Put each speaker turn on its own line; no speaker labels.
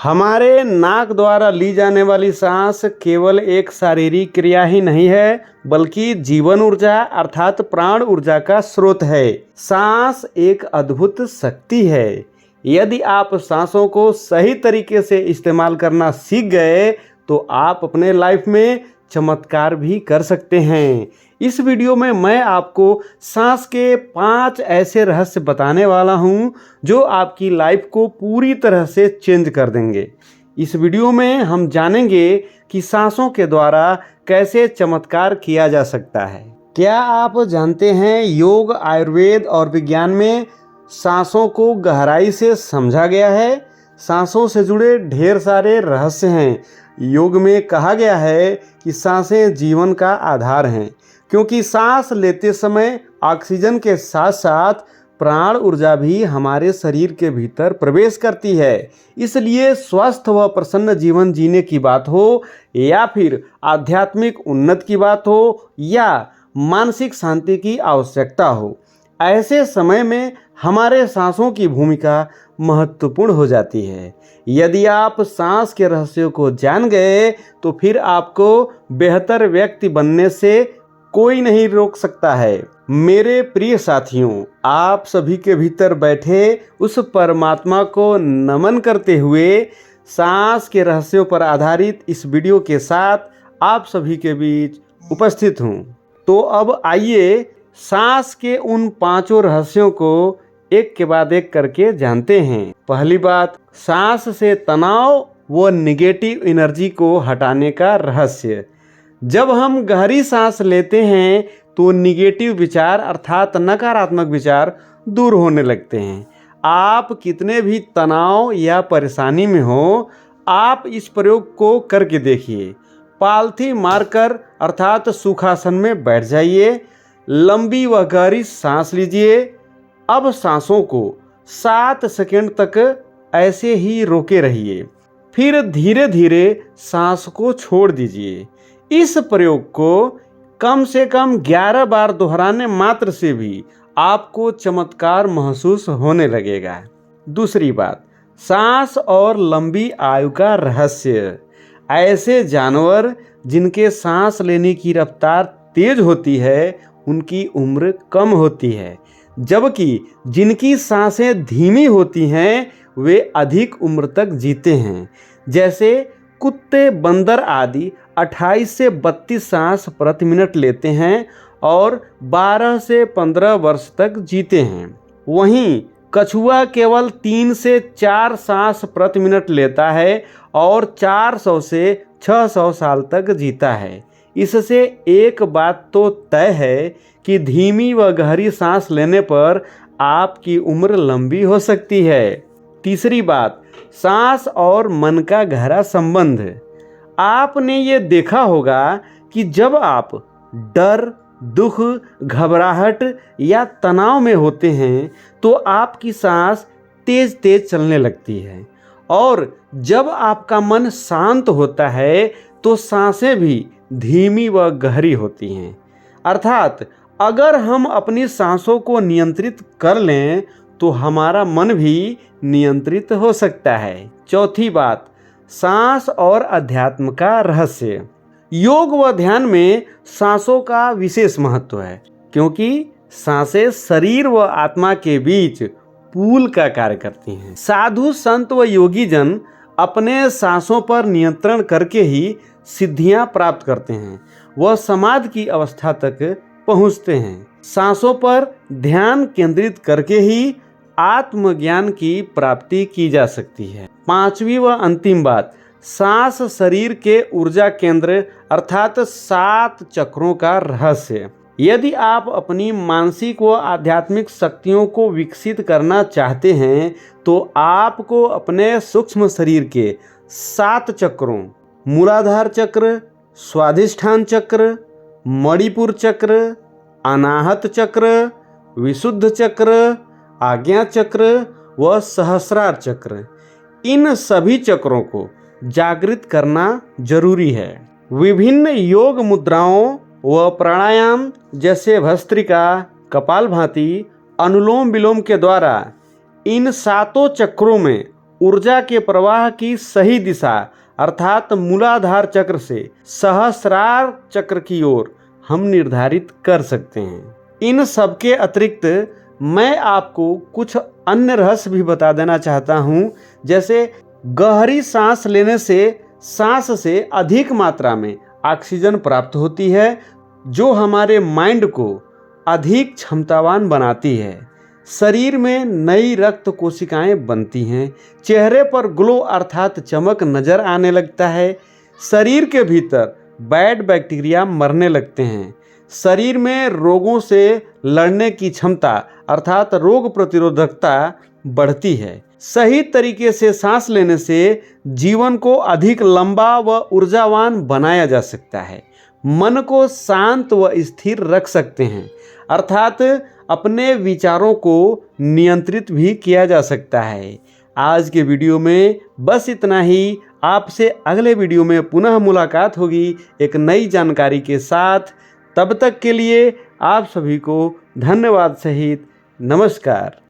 हमारे नाक द्वारा ली जाने वाली सांस केवल एक शारीरिक क्रिया ही नहीं है, बल्कि जीवन ऊर्जा अर्थात प्राण ऊर्जा का स्रोत है। सांस एक अद्भुत शक्ति है। यदि आप सांसों को सही तरीके से इस्तेमाल करना सीख गए तो आप अपने लाइफ में चमत्कार भी कर सकते हैं। इस वीडियो में मैं आपको सांस के 5 ऐसे रहस्य बताने वाला हूं जो आपकी लाइफ को पूरी तरह से चेंज कर देंगे। इस वीडियो में हम जानेंगे कि सांसों के द्वारा कैसे चमत्कार किया जा सकता है। क्या आप जानते हैं योग, आयुर्वेद और विज्ञान में सांसों को गहराई से समझा गया है। सांसों से जुड़े ढेर सारे रहस्य हैं। योग में कहा गया है कि सांसें जीवन का आधार हैं, क्योंकि सांस लेते समय ऑक्सीजन के साथ साथ प्राण ऊर्जा भी हमारे शरीर के भीतर प्रवेश करती है। इसलिए स्वस्थ व प्रसन्न जीवन जीने की बात हो या फिर आध्यात्मिक उन्नति की बात हो या मानसिक शांति की आवश्यकता हो, ऐसे समय में हमारे सांसों की भूमिका महत्वपूर्ण हो जाती है। यदि आप सांस के रहस्यों को जान गए तो फिर आपको बेहतर व्यक्ति बनने से कोई नहीं रोक सकता है। मेरे प्रिय साथियों, आप सभी के भीतर बैठे उस परमात्मा को नमन करते हुए सांस के रहस्यों पर आधारित इस वीडियो के साथ आप सभी के बीच उपस्थित हूँ। तो अब आइए सांस के उन 5 रहस्यों को एक के बाद एक करके जानते हैं। पहली बात, सांस से तनाव व निगेटिव एनर्जी को हटाने का रहस्य। जब हम गहरी सांस लेते हैं तो निगेटिव विचार अर्थात नकारात्मक विचार दूर होने लगते हैं। आप कितने भी तनाव या परेशानी में हो, आप इस प्रयोग को करके देखिए। पालथी मारकर अर्थात सुखासन में बैठ जाइए, लंबी व गहरी सांस लीजिए। अब सांसों को 7 सेकंड तक ऐसे ही रोके रहिए, फिर धीरे धीरे सांस को छोड़ दीजिए। इस प्रयोग को कम से कम 11 बार दोहराने मात्र से भी आपको चमत्कार महसूस होने लगेगा। दूसरी बात, सांस और लंबी आयु का रहस्य। ऐसे जानवर जिनके सांस लेने की रफ्तार तेज होती है, उनकी उम्र कम होती है, जबकि जिनकी सांसें धीमी होती हैं वे अधिक उम्र तक जीते हैं। जैसे कुत्ते, बंदर आदि 28 से 32 सांस प्रति मिनट लेते हैं और 12 से 15 वर्ष तक जीते हैं। वहीं कछुआ केवल 3 से 4 सांस प्रति मिनट लेता है और 400 से 600 साल तक जीता है। इससे एक बात तो तय है कि धीमी व गहरी सांस लेने पर आपकी उम्र लंबी हो सकती है। तीसरी बात, सांस और मन का गहरा संबंध। आपने ये देखा होगा कि जब आप डर, दुख, घबराहट या तनाव में होते हैं तो आपकी सांस तेज तेज चलने लगती है, और जब आपका मन शांत होता है तो सांसें भी धीमी व गहरी होती हैं। अर्थात अगर हम अपनी सांसों को नियंत्रित कर लें तो हमारा मन भी नियंत्रित हो सकता है। चौथी बात, सांस और अध्यात्म का रहस्य। योग व ध्यान में सांसों का विशेष महत्व है, क्योंकि सांसें शरीर व आत्मा के बीच पुल का कार्य करती हैं। साधु, संत व योगी जन अपने सांसों पर नियंत्रण करके ही सिद्धियां प्राप्त करते हैं, वह समाधि की अवस्था तक पहुंचते हैं। सांसों पर ध्यान केंद्रित करके ही आत्मज्ञान की प्राप्ति की जा सकती है। 5वीं व अंतिम बात, सांस शरीर के ऊर्जा केंद्र अर्थात 7 चक्रों का रहस्य। यदि आप अपनी मानसिक व आध्यात्मिक शक्तियों को विकसित करना चाहते हैं तो आपको अपने सूक्ष्म शरीर के 7 चक्रों मूलाधार चक्र, स्वाधिष्ठान चक्र, मणिपुर चक्र, अनाहत चक्र, विशुद्ध चक्र, आज्ञा चक्र व सहस्रार चक्र, इन सभी चक्रों को जागृत करना जरूरी है। विभिन्न योग मुद्राओं व प्राणायाम जैसे भस्त्रिका, कपालभाति, अनुलोम विलोम के द्वारा इन 7 चक्रों में ऊर्जा के प्रवाह की सही दिशा अर्थात मूलाधार चक्र से सहस्रार चक्र की ओर हम निर्धारित कर सकते हैं। इन सबके अतिरिक्त मैं आपको कुछ अन्य रहस्य भी बता देना चाहता हूँ। जैसे गहरी सांस लेने से सांस से अधिक मात्रा में ऑक्सीजन प्राप्त होती है, जो हमारे माइंड को अधिक क्षमतावान बनाती है। शरीर में नई रक्त कोशिकाएं बनती हैं, चेहरे पर ग्लो अर्थात चमक नजर आने लगता है, शरीर के भीतर बैड बैक्टीरिया मरने लगते हैं, शरीर में रोगों से लड़ने की क्षमता अर्थात रोग प्रतिरोधकता बढ़ती है। सही तरीके से सांस लेने से जीवन को अधिक लंबा व ऊर्जावान बनाया जा सकता है। मन को शांत व स्थिर रख सकते हैं अर्थात अपने विचारों को नियंत्रित भी किया जा सकता है। आज के वीडियो में बस इतना ही। आपसे अगले वीडियो में पुनः मुलाकात होगी एक नई जानकारी के साथ। तब तक के लिए आप सभी को धन्यवाद सहित नमस्कार।